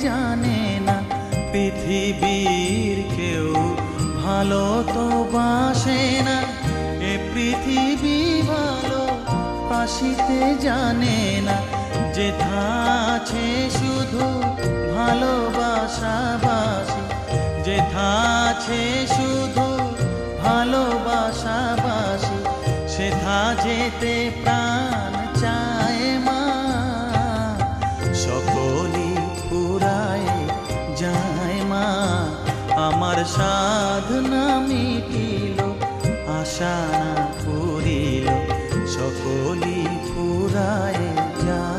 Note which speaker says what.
Speaker 1: জানে না পৃথিবীর কেউ ভালো তো বাসে না। এ পৃথিবী ভালো বাসিতে জানে না। যেথা আছে শুধু ভালোবাসাবাসি, যেথা আছে শুধু ভালোবাসাবাসি, সেথা যেতে প্রাণ চায় মা। সকলই ফুরায় যায় মা, আমার সাধনা মিটিল, আশা না পুরিল, সকলই ফুরায় যায়।